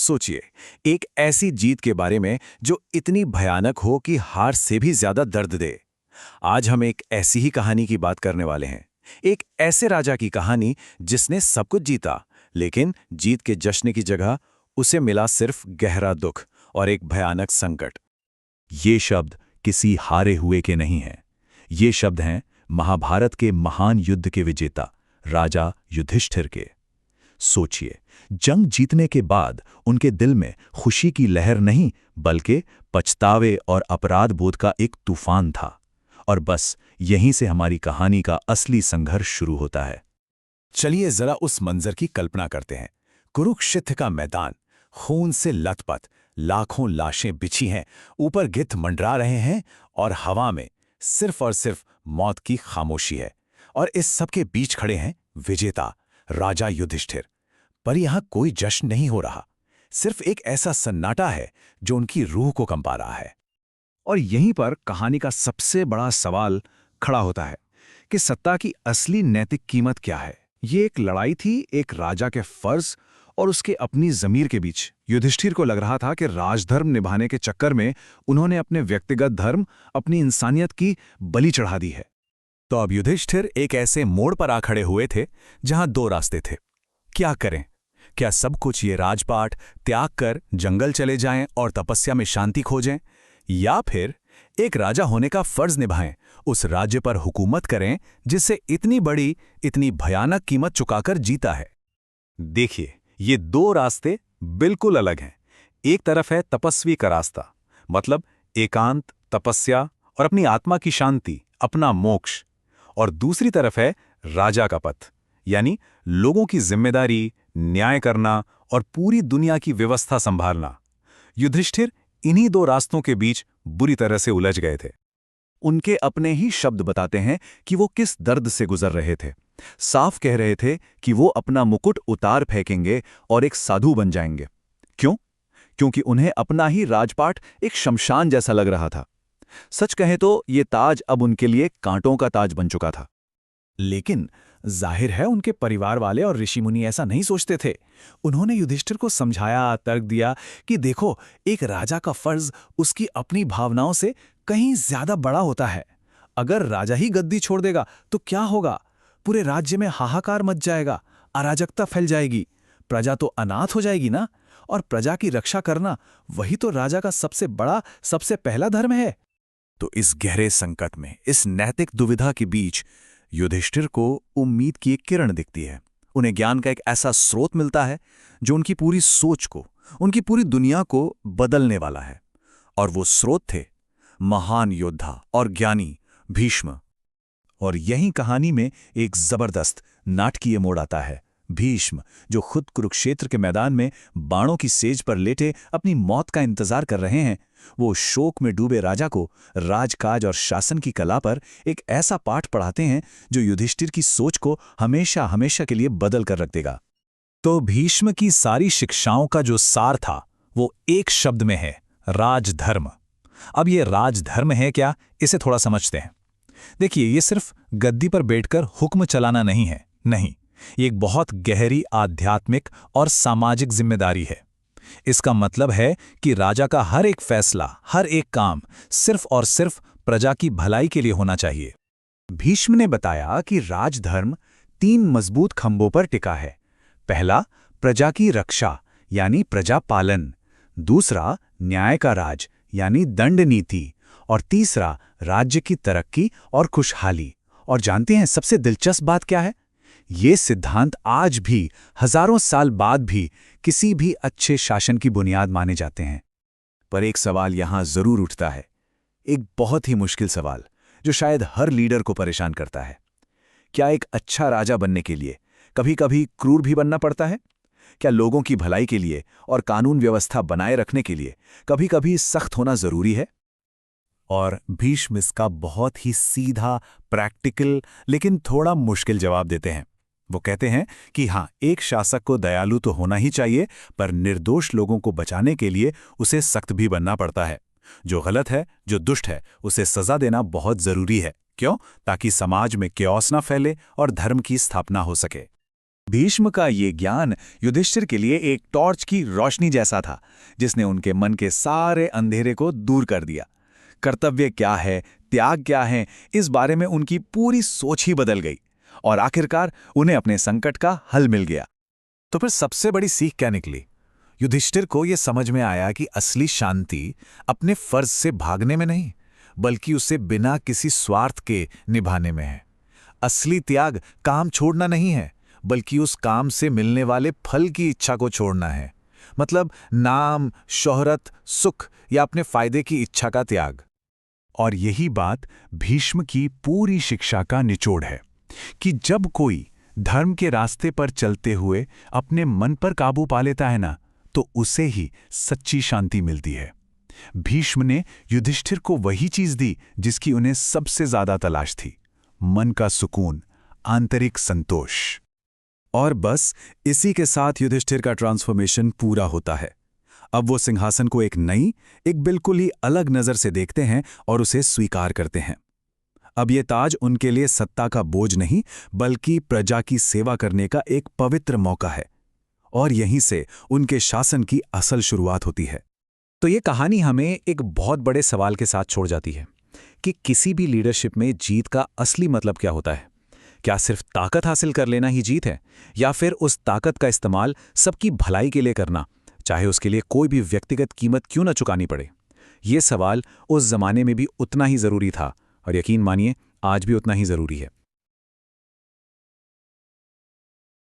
सोचिए, एक ऐसी जीत के बारे में जो इतनी भयानक हो कि हार से भी ज्यादा दर्द दे। आज हम एक ऐसी ही कहानी की बात करने वाले हैं। एक ऐसे राजा की कहानी जिसने सब कुछ जीता, लेकिन जीत के जश्न की जगह उसे मिला सिर्फ गहरा दुख और एक भयानक संकट। ये शब्द किसी हारे हुए के नहीं हैं। ये शब्द हैं महाभारत के महान युद्ध के विजेता राजा युधिष्ठिर के। सोचिए, जंग जीतने के बाद उनके दिल में खुशी की लहर नहीं, बल्कि पछतावे और अपराध बोध का एक तूफान था। और बस यहीं से हमारी कहानी का असली संघर्ष शुरू होता है। चलिए जरा उस मंजर की कल्पना करते हैं। कुरुक्षेत्र का मैदान, खून से लथपथ, लाखों लाशें बिछी हैं, ऊपर गिद्ध मंडरा रहे हैं और हवा में सिर्फ और सिर्फ मौत की खामोशी है। और इस सब के बीच खड़े हैं विजेता राजा युधिष्ठिर। पर यहां कोई जश्न नहीं हो रहा, सिर्फ एक ऐसा सन्नाटा है जो उनकी रूह को कंपा रहा है। और यहीं पर कहानी का सबसे बड़ा सवाल खड़ा होता है कि सत्ता की असली नैतिक कीमत क्या है। ये एक लड़ाई थी एक राजा के फर्ज और उसके अपनी जमीर के बीच। युधिष्ठिर को लग रहा था कि राजधर्म निभाने के चक्कर में उन्होंने अपने व्यक्तिगत धर्म, अपनी इंसानियत की बलि चढ़ा दी है। तो अब युधिष्ठिर एक ऐसे मोड़ पर आ खड़े हुए थे जहां दो रास्ते थे। क्या करें? क्या सब कुछ ये राजपाट त्याग कर जंगल चले जाएं और तपस्या में शांति खोजें, या फिर एक राजा होने का फर्ज निभाएं, उस राज्य पर हुकूमत करें जिससे इतनी बड़ी, इतनी भयानक कीमत चुकाकर जीता है? देखिए, ये दो रास्ते बिल्कुल अलग हैं। एक तरफ है तपस्वी का रास्ता, मतलब एकांत, तपस्या और अपनी आत्मा की शांति, अपना मोक्ष। और दूसरी तरफ है राजा का पथ, यानी लोगों की जिम्मेदारी, न्याय करना और पूरी दुनिया की व्यवस्था संभालना। युधिष्ठिर इन्हीं दो रास्तों के बीच बुरी तरह से उलझ गए थे। उनके अपने ही शब्द बताते हैं कि वो किस दर्द से गुजर रहे थे। साफ कह रहे थे कि वो अपना मुकुट उतार फेंकेंगे और एक साधु बन जाएंगे। क्यों? क्योंकि उन्हें अपना ही राजपाट एक शमशान जैसा लग रहा था। सच कहें तो ये ताज अब उनके लिए कांटों का ताज बन चुका था। लेकिन जाहिर है उनके परिवार वाले और ऋषि मुनि ऐसा नहीं सोचते थे। उन्होंने युधिष्ठिर को समझाया, तर्क दिया कि देखो, एक राजा का फर्ज उसकी अपनी भावनाओं से कहीं ज्यादा बड़ा होता है। अगर राजा ही गद्दी छोड़ देगा तो क्या होगा? पूरे राज्य में हाहाकार मच जाएगा, अराजकता फैल जाएगी, प्रजा तो अनाथ हो जाएगी ना। और प्रजा की रक्षा करना वही तो राजा का सबसे बड़ा, सबसे पहला धर्म है। तो इस गहरे संकट में, इस नैतिक दुविधा के बीच युधिष्ठिर को उम्मीद की एक किरण दिखती है। उन्हें ज्ञान का एक ऐसा स्रोत मिलता है जो उनकी पूरी सोच को, उनकी पूरी दुनिया को बदलने वाला है। और वो स्रोत थे महान योद्धा और ज्ञानी भीष्म। और यही कहानी में एक जबरदस्त नाटकीय मोड़ आता है। भीष्म, जो खुद कुरुक्षेत्र के मैदान में बाणों की सेज पर लेटे अपनी मौत का इंतजार कर रहे हैं, वो शोक में डूबे राजा को राजकाज और शासन की कला पर एक ऐसा पाठ पढ़ाते हैं जो युधिष्ठिर की सोच को हमेशा हमेशा के लिए बदल कर रख देगा। तो भीष्म की सारी शिक्षाओं का जो सार था वो एक शब्द में है, राजधर्म। अब ये राजधर्म है क्या, इसे थोड़ा समझते हैं। देखिए, ये सिर्फ गद्दी पर बैठकर हुक्म चलाना नहीं है, नहीं, ये एक बहुत गहरी आध्यात्मिक और सामाजिक जिम्मेदारी है। इसका मतलब है कि राजा का हर एक फैसला, हर एक काम सिर्फ और सिर्फ प्रजा की भलाई के लिए होना चाहिए। भीष्म ने बताया कि राजधर्म 3 मजबूत खंभों पर टिका है। पहला, प्रजा की रक्षा यानी प्रजा पालन। दूसरा, न्याय का राज यानी दंड नीति। और तीसरा, राज्य की तरक्की और खुशहाली। और जानते हैं सबसे दिलचस्प बात क्या है? ये सिद्धांत आज भी, हजारों साल बाद भी, किसी भी अच्छे शासन की बुनियाद माने जाते हैं। पर एक सवाल यहां जरूर उठता है, एक बहुत ही मुश्किल सवाल जो शायद हर लीडर को परेशान करता है। क्या एक अच्छा राजा बनने के लिए कभी कभी क्रूर भी बनना पड़ता है? क्या लोगों की भलाई के लिए और कानून व्यवस्था बनाए रखने के लिए कभी कभी सख्त होना जरूरी है? और भीष्म इसका बहुत ही सीधा, प्रैक्टिकल लेकिन थोड़ा मुश्किल जवाब देते हैं। वो कहते हैं कि हाँ, एक शासक को दयालु तो होना ही चाहिए, पर निर्दोष लोगों को बचाने के लिए उसे सख्त भी बनना पड़ता है। जो गलत है, जो दुष्ट है, उसे सजा देना बहुत जरूरी है। क्यों? ताकि समाज में क्योस ना फैले और धर्म की स्थापना हो सके। भीष्म का ये ज्ञान युधिष्ठिर के लिए एक टॉर्च की रोशनी जैसा था, जिसने उनके मन के सारे अंधेरे को दूर कर दिया। कर्तव्य क्या है, त्याग क्या है, इस बारे में उनकी पूरी सोच ही बदल गई और आखिरकार उन्हें अपने संकट का हल मिल गया। तो फिर सबसे बड़ी सीख क्या निकली? युधिष्ठिर को यह समझ में आया कि असली शांति अपने फर्ज से भागने में नहीं, बल्कि उसे बिना किसी स्वार्थ के निभाने में है। असली त्याग काम छोड़ना नहीं है, बल्कि उस काम से मिलने वाले फल की इच्छा को छोड़ना है। मतलब नाम, शोहरत, सुख या अपने फायदे की इच्छा का त्याग। और यही बात भीष्म की पूरी शिक्षा का निचोड़ है कि जब कोई धर्म के रास्ते पर चलते हुए अपने मन पर काबू पा लेता है ना, तो उसे ही सच्ची शांति मिलती है। भीष्म ने युधिष्ठिर को वही चीज दी जिसकी उन्हें सबसे ज्यादा तलाश थी, मन का सुकून, आंतरिक संतोष। और बस इसी के साथ युधिष्ठिर का ट्रांसफॉर्मेशन पूरा होता है। अब वो सिंहासन को एक बिल्कुल ही अलग नजर से देखते हैं और उसे स्वीकार करते हैं। अब ये ताज उनके लिए सत्ता का बोझ नहीं, बल्कि प्रजा की सेवा करने का एक पवित्र मौका है। और यहीं से उनके शासन की असल शुरुआत होती है। तो ये कहानी हमें एक बहुत बड़े सवाल के साथ छोड़ जाती है कि किसी भी लीडरशिप में जीत का असली मतलब क्या होता है। क्या सिर्फ ताकत हासिल कर लेना ही जीत है, या फिर उस ताकत का इस्तेमाल सबकी भलाई के लिए करना, चाहे उसके लिए कोई भी व्यक्तिगत कीमत क्यों न चुकानी पड़े? ये सवाल उस जमाने में भी उतना ही जरूरी था और यकीन मानिए आज भी उतना ही जरूरी है।